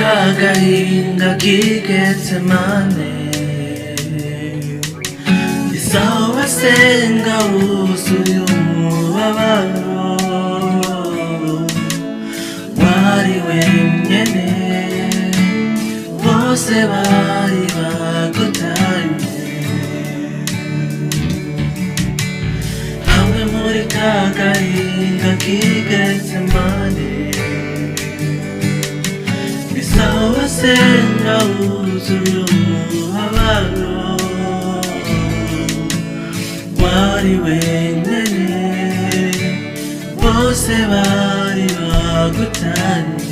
agahinda k'i Getsemane, isaho basenga wuzuye umubabaro, wari wenyene bose bari bagutanye, hamwe muri ka gahinda k'i Getsemane, isaho basenga wuzuye umubabaro, wari wenyene bose bari bagutanye.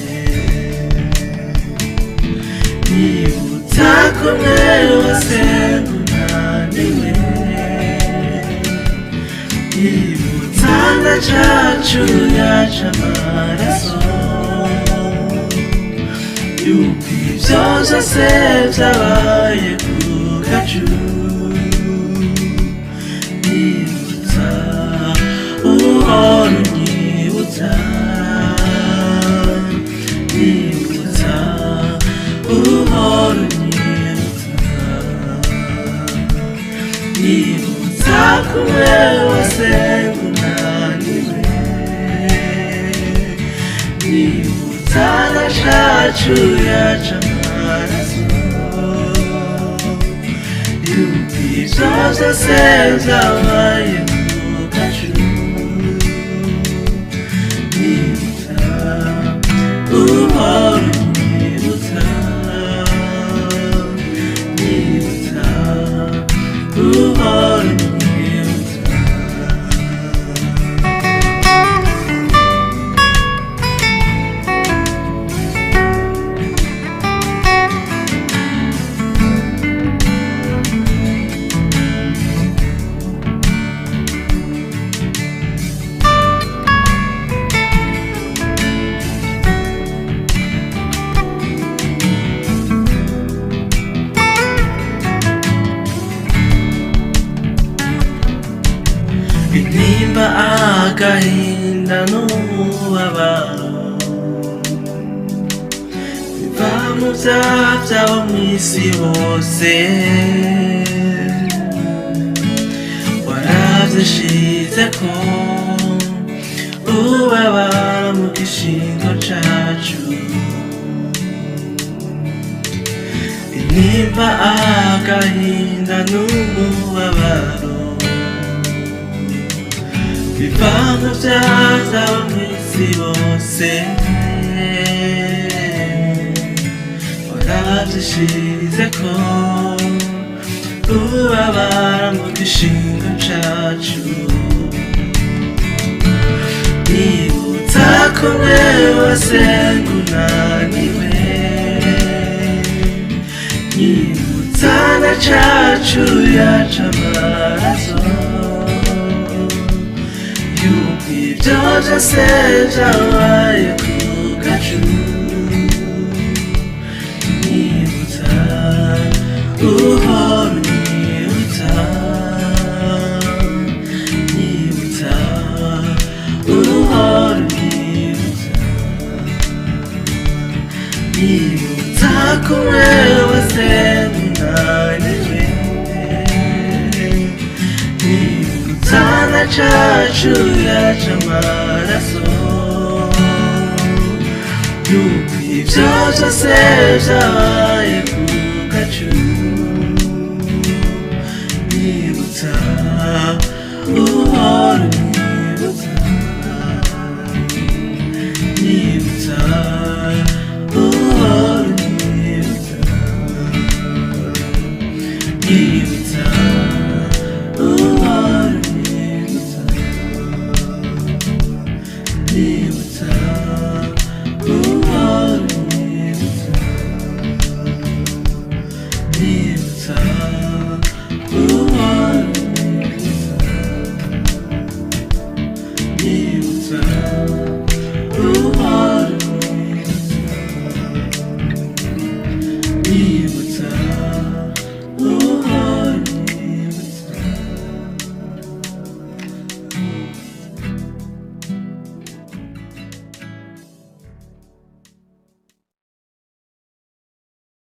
Nyibutsa kumwe wasenga unaniwe, nyibutsa na ca cuya c'amaraso, yuko ivyo vyose vyabaye ku gacu. Nyibutsa, uhora unyibutsa, nyibutsa, uhora unyibutsa, nyibutsa kumwe wasenga unaniwe, nyibutsa na ca cuya c'amaraso, yuko ivyo vyose vyabaye ku gacu. Nyibutsa, uhora unyibutsa, nyibutsa, uhora unyibutsa. Intimba, agahinda n'umubabaro biva mu vyaha vy'abo mw'isi bose, waravyishizeko ubabara mu gishingo cacu. Intimba, agahinda n'umubabaro biva mu vyaha vy'abo mw'isi bose, waravyishizeko ubabara mu gishingo cacu. Nyibutsa kumwe wasenga unaniwe, nyibutsa na ca cuya c'amaraso, yuko ivyo vyose vyabaye ku gacu. Nyibutsa, uhora unyibutsa, nyibutsa, uhora unyibutsa, nyibutsa kumwe wasenga unaniwe, nyibutsa na ca cuya c'amaraso, yuko ivyo vyose vyabaye ku gacu. Nyibutsa, uhora unyibutsa, nyibutsa, uhora unyibutsa, nyibutsa, uhora unyibutsa, nyibutsa, uhora unyibutsa, nyibutsa.